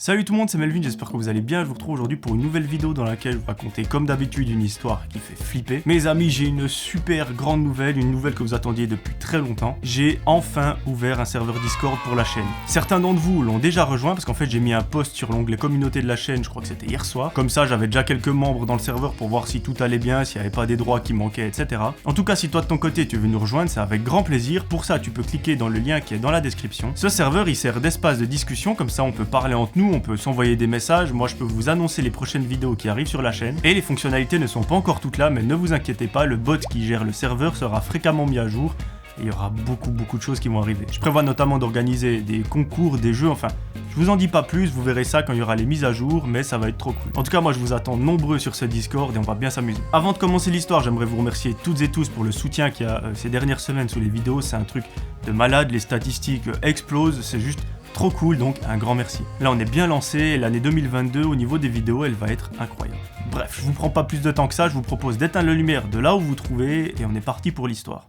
Salut tout le monde, c'est Melvin, j'espère que vous allez bien. Je vous retrouve aujourd'hui pour une nouvelle vidéo dans laquelle je vais raconter comme d'habitude une histoire qui fait flipper. Mes amis, j'ai une super grande nouvelle, une nouvelle que vous attendiez depuis très longtemps. J'ai enfin ouvert un serveur Discord pour la chaîne. Certains d'entre vous l'ont déjà rejoint parce qu'en fait j'ai mis un post sur l'onglet communauté de la chaîne, je crois que c'était hier soir. Comme ça j'avais déjà quelques membres dans le serveur pour voir si tout allait bien, s'il n'y avait pas des droits qui manquaient, etc. En tout cas, si toi de ton côté tu veux nous rejoindre, c'est avec grand plaisir. Pour ça tu peux cliquer dans le lien qui est dans la description. Ce serveur il sert d'espace de discussion, comme ça on peut parler entre nous, on peut s'envoyer des messages, moi je peux vous annoncer les prochaines vidéos qui arrivent sur la chaîne. Et les fonctionnalités ne sont pas encore toutes là, mais ne vous inquiétez pas, le bot qui gère le serveur sera fréquemment mis à jour. Et il y aura beaucoup de choses qui vont arriver. Je prévois notamment d'organiser des concours, des jeux, enfin, je vous en dis pas plus, vous verrez ça quand il y aura les mises à jour, mais ça va être trop cool. En tout cas, moi je vous attends nombreux sur ce Discord et on va bien s'amuser. Avant de commencer l'histoire, j'aimerais vous remercier toutes et tous pour le soutien qu'il y a ces dernières semaines sous les vidéos, c'est un truc de malade, les statistiques explosent, c'est juste trop cool, donc un grand merci. Là on est bien lancé, et l'année 2022 au niveau des vidéos elle va être incroyable. Bref, je vous prends pas plus de temps que ça, je vous propose d'éteindre la lumière de là où vous trouvez et on est parti pour l'histoire.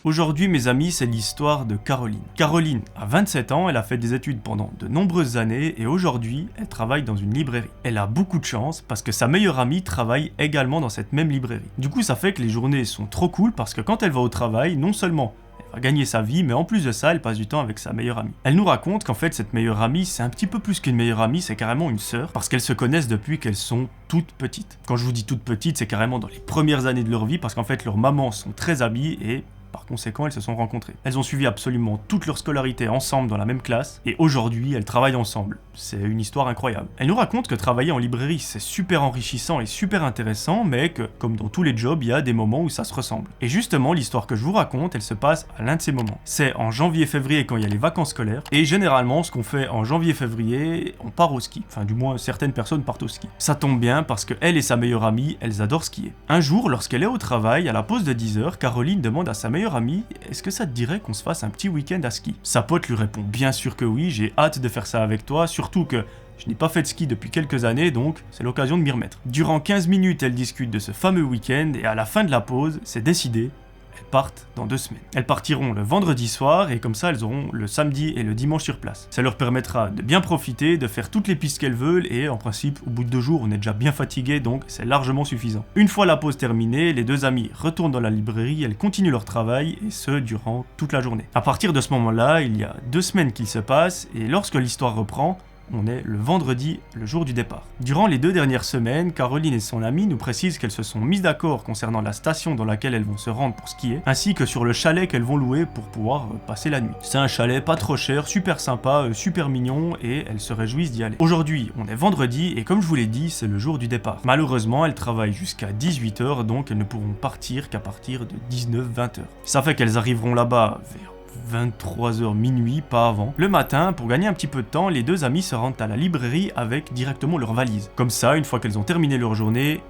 Aujourd'hui, mes amis, c'est l'histoire de Caroline. Caroline a 27 ans, elle a fait des études pendant de nombreuses années et aujourd'hui, elle travaille dans une librairie. Elle a beaucoup de chance parce que sa meilleure amie travaille également dans cette même librairie. Du coup, ça fait que les journées sont trop cool parce que quand elle va au travail, non seulement elle va gagner sa vie, mais en plus de ça, elle passe du temps avec sa meilleure amie. Elle nous raconte qu'en fait, cette meilleure amie, c'est un petit peu plus qu'une meilleure amie, c'est carrément une sœur, parce qu'elles se connaissent depuis qu'elles sont toutes petites. Quand je vous dis toutes petites, c'est carrément dans les premières années de leur vie, parce qu'en fait, leurs mamans sont très amies et par conséquent, elles se sont rencontrées. Elles ont suivi absolument toute leur scolarité ensemble dans la même classe, et aujourd'hui, elles travaillent ensemble. C'est une histoire incroyable. Elle nous raconte que travailler en librairie, c'est super enrichissant et super intéressant, mais que, comme dans tous les jobs, il y a des moments où ça se ressemble. Et justement, l'histoire que je vous raconte, elle se passe à l'un de ces moments. C'est en janvier-février quand il y a les vacances scolaires, et généralement, ce qu'on fait en janvier-février, on part au ski. Enfin, du moins, certaines personnes partent au ski. Ça tombe bien parce que elle et sa meilleure amie, elles adorent skier. Un jour, lorsqu'elle est au travail, à la pause de 10h, Caroline demande à sa meilleure amie, est-ce que ça te dirait qu'on se fasse un petit week-end à ski? Sa pote lui répond bien sûr que oui, j'ai hâte de faire ça avec toi, surtout que je n'ai pas fait de ski depuis quelques années, donc c'est l'occasion de m'y remettre. Durant 15 minutes, elles discutent de ce fameux week-end et à la fin de la pause, c'est décidé. Elles partent dans 2 semaines. Elles partiront le vendredi soir et comme ça elles auront le samedi et le dimanche sur place. Ça leur permettra de bien profiter, de faire toutes les pistes qu'elles veulent et en principe au bout de 2 jours on est déjà bien fatigué donc c'est largement suffisant. Une fois la pause terminée, les deux amies retournent dans la librairie, elles continuent leur travail et ce durant toute la journée. À partir de ce moment-là, il y a 2 semaines qu'il se passe et lorsque l'histoire reprend, on est le vendredi, le jour du départ. Durant les 2 dernières semaines, Caroline et son amie nous précisent qu'elles se sont mises d'accord concernant la station dans laquelle elles vont se rendre pour skier, ainsi que sur le chalet qu'elles vont louer pour pouvoir passer la nuit. C'est un chalet pas trop cher, super sympa, super mignon, et elles se réjouissent d'y aller. Aujourd'hui, on est vendredi, et comme je vous l'ai dit, c'est le jour du départ. Malheureusement, elles travaillent jusqu'à 18h, donc elles ne pourront partir qu'à partir de 19-20h. Ça fait qu'elles arriveront là-bas vers 23h minuit, pas avant. Le matin, pour gagner un petit peu de temps, les deux amies se rendent à la librairie avec directement leur valise. Comme ça, une fois qu'elles ont terminé leur journée,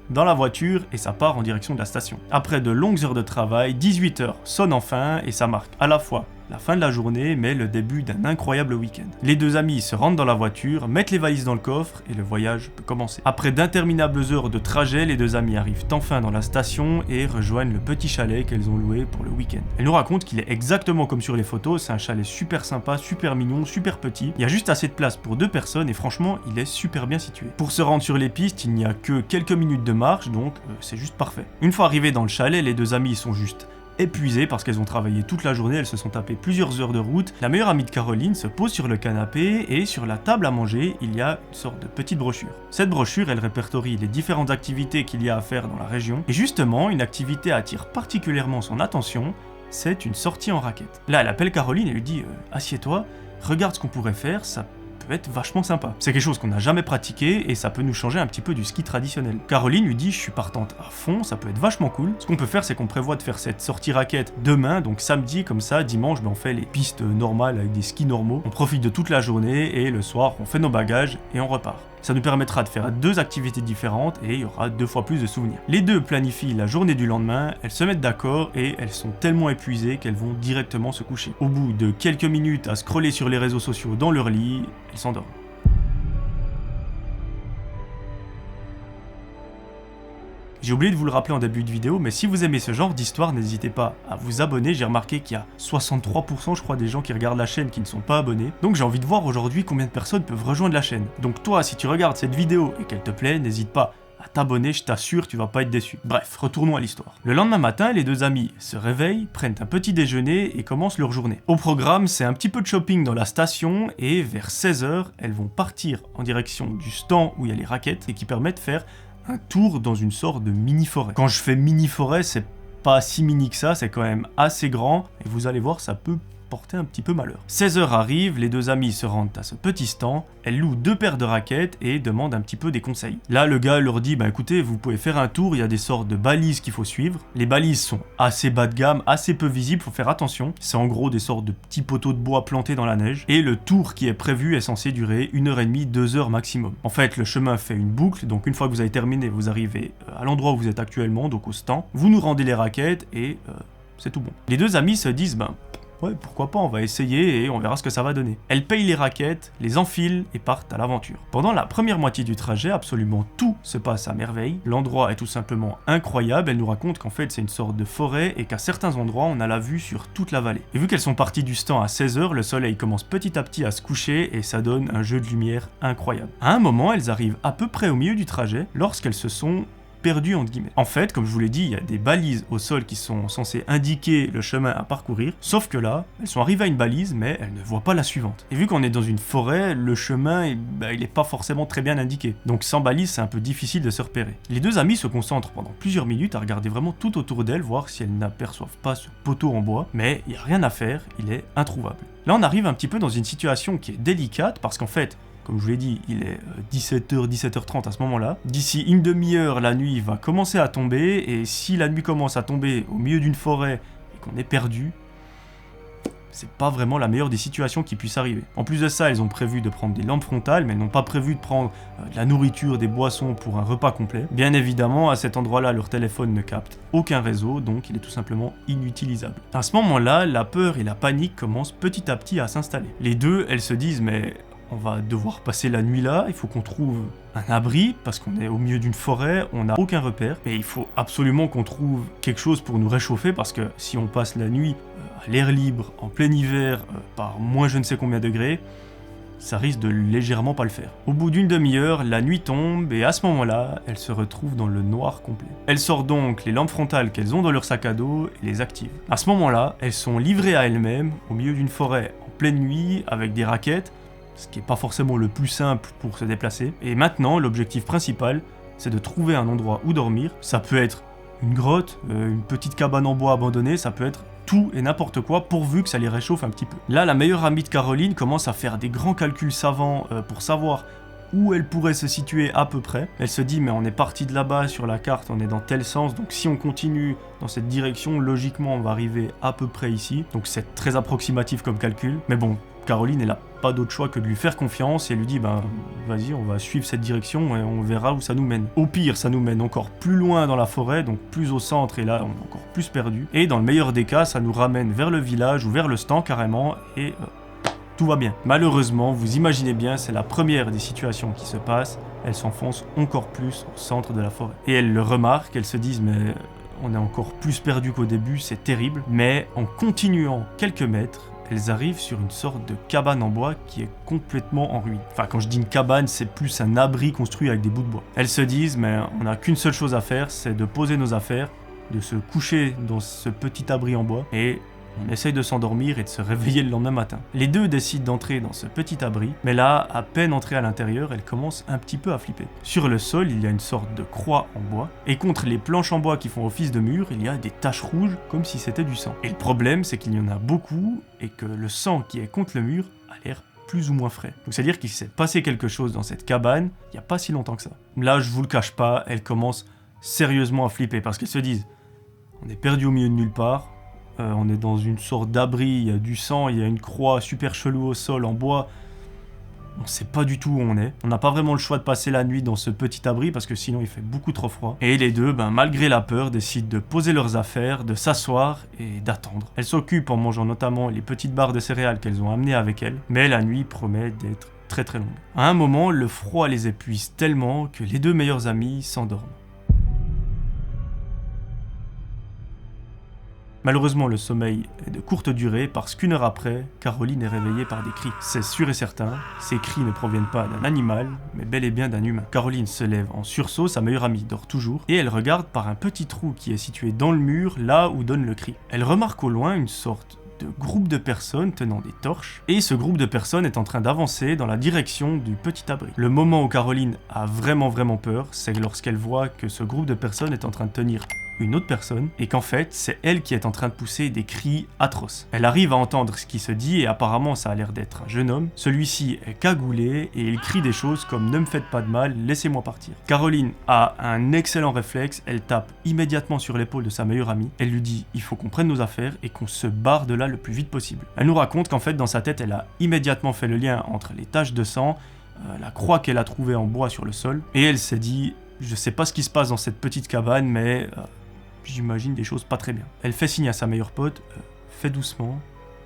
dans la voiture et ça part en direction de la station. Après de longues heures de travail, 18h sonne enfin et ça marque à la fois la fin de la journée mais le début d'un incroyable week-end. Les deux amis se rendent dans la voiture, mettent les valises dans le coffre et le voyage peut commencer. Après d'interminables heures de trajet, les deux amis arrivent enfin dans la station et rejoignent le petit chalet qu'elles ont loué pour le week-end. Elles nous racontent qu'il est exactement comme sur les photos, c'est un chalet super sympa, super mignon, super petit. Il y a juste assez de place pour 2 personnes et franchement il est super bien situé. Pour se rendre sur les pistes, il n'y a que quelques minutes de marche donc c'est juste parfait. Une fois arrivés dans le chalet, les deux amis sont juste épuisées parce qu'elles ont travaillé toute la journée, elles se sont tapées plusieurs heures de route. La meilleure amie de Caroline se pose sur le canapé et sur la table à manger, il y a une sorte de petite brochure. Cette brochure, elle répertorie les différentes activités qu'il y a à faire dans la région. Et justement, une activité attire particulièrement son attention, c'est une sortie en raquette. Là, elle appelle Caroline et lui dit « Assieds-toi, regarde ce qu'on pourrait faire, ça peut être vachement sympa. C'est quelque chose qu'on n'a jamais pratiqué et ça peut nous changer un petit peu du ski traditionnel. » Caroline lui dit « Je suis partante à fond, ça peut être vachement cool. Ce qu'on peut faire, c'est qu'on prévoit de faire cette sortie raquette demain, donc samedi, comme ça, dimanche, on fait les pistes normales avec des skis normaux. On profite de toute la journée et le soir, on fait nos bagages et on repart. » Ça nous permettra de faire 2 activités différentes et il y aura 2 fois plus de souvenirs. Les deux planifient la journée du lendemain, elles se mettent d'accord et elles sont tellement épuisées qu'elles vont directement se coucher. Au bout de quelques minutes à scroller sur les réseaux sociaux dans leur lit, elles s'endorment. J'ai oublié de vous le rappeler en début de vidéo, mais si vous aimez ce genre d'histoire, n'hésitez pas à vous abonner. J'ai remarqué qu'il y a 63% je crois des gens qui regardent la chaîne qui ne sont pas abonnés. Donc j'ai envie de voir aujourd'hui combien de personnes peuvent rejoindre la chaîne. Donc toi, si tu regardes cette vidéo et qu'elle te plaît, n'hésite pas à t'abonner, je t'assure, tu vas pas être déçu. Bref, retournons à l'histoire. Le lendemain matin, les deux amis se réveillent, prennent un petit déjeuner et commencent leur journée. Au programme, c'est un petit peu de shopping dans la station et vers 16h, elles vont partir en direction du stand où il y a les raquettes et qui permet de faire un tour dans une sorte de mini-forêt. Quand je fais mini-forêt, c'est pas si mini que ça, c'est quand même assez grand, et vous allez voir, ça peut porter un petit peu malheur. 16h arrive, les deux amis se rendent à ce petit stand, elles louent 2 paires de raquettes et demandent un petit peu des conseils. Là, le gars leur dit, bah écoutez, vous pouvez faire un tour, il y a des sortes de balises qu'il faut suivre. Les balises sont assez bas de gamme, assez peu visibles, faut faire attention. C'est en gros des sortes de petits poteaux de bois plantés dans la neige. Et le tour qui est prévu est censé durer 1h30, 2h maximum. En fait, le chemin fait une boucle, donc une fois que vous avez terminé, vous arrivez à l'endroit où vous êtes actuellement, donc au stand. Vous nous rendez les raquettes et c'est tout bon. Les deux amis se disent, ben ouais, pourquoi pas, on va essayer et on verra ce que ça va donner. Elles payent les raquettes, les enfilent et partent à l'aventure. Pendant la première moitié du trajet, absolument tout se passe à merveille. L'endroit est tout simplement incroyable. Elle nous raconte qu'en fait c'est une sorte de forêt et qu'à certains endroits on a la vue sur toute la vallée. Et vu qu'elles sont parties du stand à 16h, le soleil commence petit à petit à se coucher et ça donne un jeu de lumière incroyable. À un moment, elles arrivent à peu près au milieu du trajet lorsqu'elles se sont perdu entre guillemets. En fait, comme je vous l'ai dit, il y a des balises au sol qui sont censées indiquer le chemin à parcourir, sauf que là, elles sont arrivées à une balise, mais elles ne voient pas la suivante. Et vu qu'on est dans une forêt, le chemin, il est pas forcément très bien indiqué. Donc sans balise, c'est un peu difficile de se repérer. Les deux amis se concentrent pendant plusieurs minutes à regarder vraiment tout autour d'elles, voir si elles n'aperçoivent pas ce poteau en bois, mais il n'y a rien à faire, il est introuvable. Là, on arrive un petit peu dans une situation qui est délicate, parce qu'en fait, comme je vous l'ai dit, il est 17h, 17h30 à ce moment-là. D'ici une demi-heure, la nuit va commencer à tomber, et si la nuit commence à tomber au milieu d'une forêt et qu'on est perdu, c'est pas vraiment la meilleure des situations qui puissent arriver. En plus de ça, elles ont prévu de prendre des lampes frontales, mais elles n'ont pas prévu de prendre de la nourriture, des boissons pour un repas complet. Bien évidemment, à cet endroit-là, leur téléphone ne capte aucun réseau, donc il est tout simplement inutilisable. À ce moment-là, la peur et la panique commencent petit à petit à s'installer. Les deux, elles se disent, mais on va devoir passer la nuit là, il faut qu'on trouve un abri, parce qu'on est au milieu d'une forêt, on n'a aucun repère, et il faut absolument qu'on trouve quelque chose pour nous réchauffer, parce que si on passe la nuit à l'air libre, en plein hiver, par moins je ne sais combien de degrés, ça risque de légèrement pas le faire. Au bout d'une demi-heure, la nuit tombe, et à ce moment-là, elles se retrouvent dans le noir complet. Elles sortent donc les lampes frontales qu'elles ont dans leur sac à dos, et les activent. À ce moment-là, elles sont livrées à elles-mêmes, au milieu d'une forêt, en pleine nuit, avec des raquettes, ce qui n'est pas forcément le plus simple pour se déplacer. Et maintenant, l'objectif principal, c'est de trouver un endroit où dormir. Ça peut être une grotte, une petite cabane en bois abandonnée, ça peut être tout et n'importe quoi, pourvu que ça les réchauffe un petit peu. Là, la meilleure amie de Caroline commence à faire des grands calculs savants pour savoir où elle pourrait se situer à peu près. Elle se dit, mais on est parti de là-bas sur la carte, on est dans tel sens, donc si on continue dans cette direction, logiquement, on va arriver à peu près ici. Donc c'est très approximatif comme calcul, mais bon, Caroline, elle n'a pas d'autre choix que de lui faire confiance et lui dit, ben vas-y, on va suivre cette direction et on verra où ça nous mène. Au pire, ça nous mène encore plus loin dans la forêt, donc plus au centre, et là, on est encore plus perdu. Et dans le meilleur des cas, ça nous ramène vers le village ou vers le stand carrément, et tout va bien. Malheureusement, vous imaginez bien, c'est la première des situations qui se passent, elle s'enfonce encore plus au centre de la forêt. Et elle le remarque, elles se disent, mais on est encore plus perdu qu'au début, c'est terrible. Mais en continuant quelques mètres, elles arrivent sur une sorte de cabane en bois qui est complètement en ruine. Enfin, quand je dis une cabane, c'est plus un abri construit avec des bouts de bois. Elles se disent, mais on n'a qu'une seule chose à faire, c'est de poser nos affaires, de se coucher dans ce petit abri en bois, et on essaye de s'endormir et de se réveiller le lendemain matin. Les deux décident d'entrer dans ce petit abri, mais là, à peine entrées à l'intérieur, elles commencent un petit peu à flipper. Sur le sol, il y a une sorte de croix en bois, et contre les planches en bois qui font office de mur, il y a des taches rouges comme si c'était du sang. Et le problème, c'est qu'il y en a beaucoup, et que le sang qui est contre le mur a l'air plus ou moins frais. Donc c'est-à-dire qu'il s'est passé quelque chose dans cette cabane, il n'y a pas si longtemps que ça. Là, je vous le cache pas, elles commencent sérieusement à flipper, parce qu'elles se disent, on est perdu au milieu de nulle part, on est dans une sorte d'abri, il y a du sang, il y a une croix super chelou au sol en bois. on sait pas du tout où on est. On n'a pas vraiment le choix de passer la nuit dans ce petit abri parce que sinon il fait beaucoup trop froid. Et les deux, malgré la peur, décident de poser leurs affaires, de s'asseoir et d'attendre. Elles s'occupent en mangeant notamment les petites barres de céréales qu'elles ont amenées avec elles, mais la nuit promet d'être très très longue. À un moment, le froid les épuise tellement que les deux meilleures amies s'endorment. Malheureusement, le sommeil est de courte durée parce qu'une heure après, Caroline est réveillée par des cris. C'est sûr et certain, ces cris ne proviennent pas d'un animal, mais bel et bien d'un humain. Caroline se lève en sursaut, sa meilleure amie dort toujours, et elle regarde par un petit trou qui est situé dans le mur, là où donne le cri. Elle remarque au loin une sorte de groupe de personnes tenant des torches, et ce groupe de personnes est en train d'avancer dans la direction du petit abri. Le moment où Caroline a vraiment peur, c'est lorsqu'elle voit que ce groupe de personnes est en train de tenir une autre personne, et qu'en fait, c'est elle qui est en train de pousser des cris atroces. Elle arrive à entendre ce qui se dit, et apparemment ça a l'air d'être un jeune homme. Celui-ci est cagoulé, et il crie des choses comme « Ne me faites pas de mal, laissez-moi partir ». Caroline a un excellent réflexe, elle tape immédiatement sur l'épaule de sa meilleure amie, elle lui dit « Il faut qu'on prenne nos affaires, et qu'on se barre de là le plus vite possible ». Elle nous raconte qu'en fait, dans sa tête, elle a immédiatement fait le lien entre les taches de sang, la croix qu'elle a trouvée en bois sur le sol, et elle s'est dit « Je sais pas ce qui se passe dans cette petite cabane, mais... j'imagine des choses pas très bien. » Elle fait signe à sa meilleure pote, fais doucement,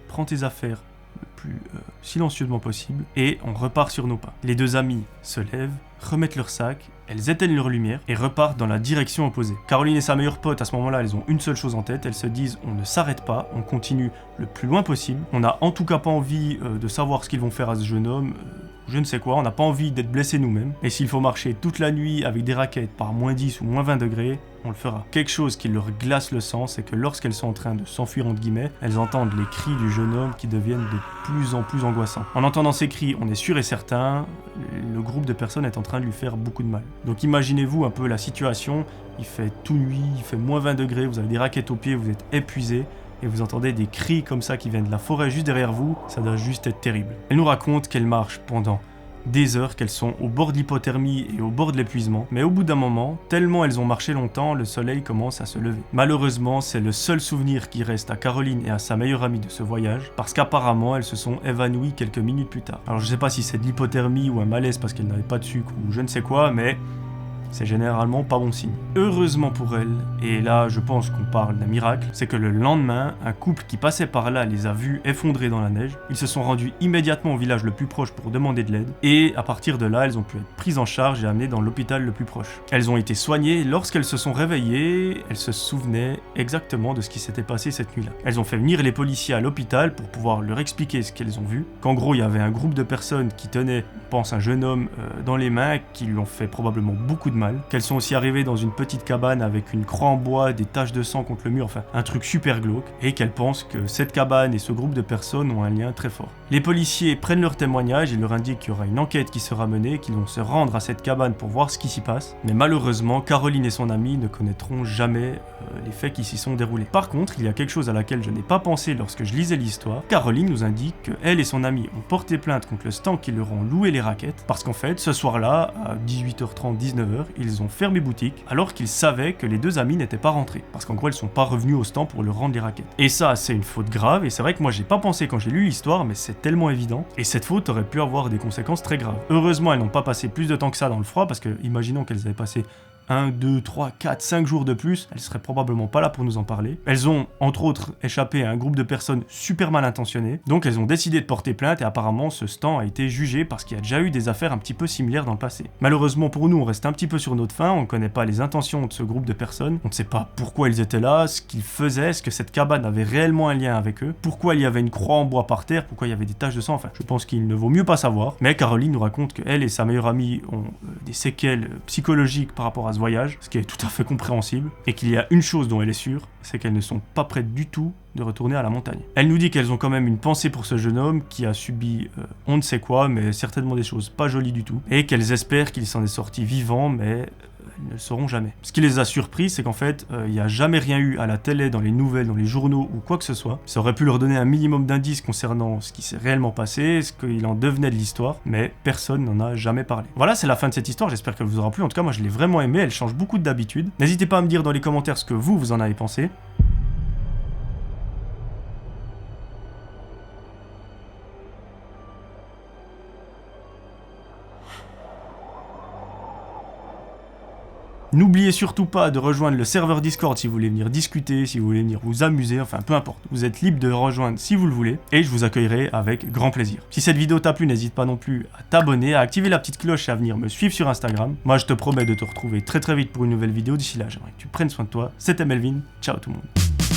prends tes affaires le plus silencieusement possible, et on repart sur nos pas. Les deux amies se lèvent, remettent leur sac, elles éteignent leur lumière et repartent dans la direction opposée. Caroline et sa meilleure pote, à ce moment-là, elles ont une seule chose en tête, elles se disent on ne s'arrête pas, on continue le plus loin possible, on n'a en tout cas pas envie de savoir ce qu'ils vont faire à ce jeune homme, je ne sais quoi, on n'a pas envie d'être blessés nous-mêmes, et s'il faut marcher toute la nuit avec des raquettes par moins 10 ou moins 20 degrés, on le fera. Quelque chose qui leur glace le sang, c'est que lorsqu'elles sont en train de s'enfuir entre guillemets, elles entendent les cris du jeune homme qui deviennent de plus en plus angoissants. En entendant ces cris, on est sûr et certain, le groupe de personnes est en train de lui faire beaucoup de mal. Donc imaginez-vous un peu la situation, il fait tout nuit, il fait moins 20 degrés, vous avez des raquettes aux pieds, vous êtes épuisé, et vous entendez des cris comme ça qui viennent de la forêt juste derrière vous, ça doit juste être terrible. Elle nous raconte qu'elle marche pendant des heures, qu'elles sont au bord de l'hypothermie et au bord de l'épuisement, mais au bout d'un moment, tellement elles ont marché longtemps, le soleil commence à se lever. Malheureusement, c'est le seul souvenir qui reste à Caroline et à sa meilleure amie de ce voyage, parce qu'apparemment elles se sont évanouies quelques minutes plus tard. Alors je sais pas si c'est de l'hypothermie ou un malaise parce qu'elles n'avaient pas de sucre ou je ne sais quoi, mais c'est généralement pas bon signe. Heureusement pour elle, et là je pense qu'on parle d'un miracle, c'est que le lendemain, un couple qui passait par là les a vus effondrés dans la neige. Ils se sont rendus immédiatement au village le plus proche pour demander de l'aide, et à partir de là, elles ont pu être prises en charge et amenées dans l'hôpital le plus proche. Elles ont été soignées, lorsqu'elles se sont réveillées, elles se souvenaient exactement de ce qui s'était passé cette nuit-là. Elles ont fait venir les policiers à l'hôpital pour pouvoir leur expliquer ce qu'elles ont vu, qu'en gros il y avait un groupe de personnes qui tenaient, on pense, un jeune homme dans les mains, qui lui ont fait probablement beaucoup de mal, qu'elles sont aussi arrivées dans une petite cabane avec une croix en bois, des taches de sang contre le mur, enfin un truc super glauque, et qu'elles pensent que cette cabane et ce groupe de personnes ont un lien très fort. Les policiers prennent leur témoignage et leur indiquent qu'il y aura une enquête qui sera menée, qu'ils vont se rendre à cette cabane pour voir ce qui s'y passe, mais malheureusement Caroline et son amie ne connaîtront jamais les faits qui s'y sont déroulés. Par contre, il y a quelque chose à laquelle je n'ai pas pensé lorsque je lisais l'histoire. Caroline nous indique qu'elle et son amie ont porté plainte contre le stand qui leur ont loué les raquettes, parce qu'en fait, ce soir-là, à 18h30, 19h, ils ont fermé boutique, alors qu'ils savaient que les deux amies n'étaient pas rentrées, parce qu'en gros, elles sont pas revenues au stand pour leur rendre les raquettes. Et ça, c'est une faute grave, et c'est vrai que moi, j'ai pas pensé quand j'ai lu l'histoire, mais c'est tellement évident, et cette faute aurait pu avoir des conséquences très graves. Heureusement, elles n'ont pas passé plus de temps que ça dans le froid, parce que, imaginons qu'elles avaient passé 1, 2, 3, 4, 5 jours de plus, elles seraient probablement pas là pour nous en parler. Elles ont, entre autres, échappé à un groupe de personnes super mal intentionnées, donc elles ont décidé de porter plainte et apparemment ce stand a été jugé parce qu'il y a déjà eu des affaires un petit peu similaires dans le passé. Malheureusement pour nous, on reste un petit peu sur notre faim, on ne connaît pas les intentions de ce groupe de personnes, on ne sait pas pourquoi ils étaient là, ce qu'ils faisaient, est-ce que cette cabane avait réellement un lien avec eux, pourquoi il y avait une croix en bois par terre, pourquoi il y avait des taches de sang, enfin je pense qu'il ne vaut mieux pas savoir, mais Caroline nous raconte qu'elle et sa meilleure amie ont des séquelles psychologiques par rapport à ce voyage, ce qui est tout à fait compréhensible, et qu'il y a une chose dont elle est sûre, c'est qu'elles ne sont pas prêtes du tout de retourner à la montagne. Elle nous dit qu'elles ont quand même une pensée pour ce jeune homme qui a subi on ne sait quoi, mais certainement des choses pas jolies du tout, et qu'elles espèrent qu'il s'en est sorti vivant, mais elles ne le sauront jamais. Ce qui les a surpris, c'est qu'en fait, il n'y a jamais rien eu à la télé, dans les nouvelles, dans les journaux ou quoi que ce soit. Ça aurait pu leur donner un minimum d'indices concernant ce qui s'est réellement passé, ce qu'il en devenait de l'histoire, mais personne n'en a jamais parlé. Voilà, c'est la fin de cette histoire, j'espère qu'elle vous aura plu. En tout cas, moi je l'ai vraiment aimée, elle change beaucoup d'habitude. N'hésitez pas à me dire dans les commentaires ce que vous en avez pensé. N'oubliez surtout pas de rejoindre le serveur Discord si vous voulez venir discuter, si vous voulez venir vous amuser, enfin peu importe. Vous êtes libre de rejoindre si vous le voulez et je vous accueillerai avec grand plaisir. Si cette vidéo t'a plu, n'hésite pas non plus à t'abonner, à activer la petite cloche et à venir me suivre sur Instagram. Moi je te promets de te retrouver très vite pour une nouvelle vidéo. D'ici là, j'aimerais que tu prennes soin de toi. C'était Melvin, ciao tout le monde.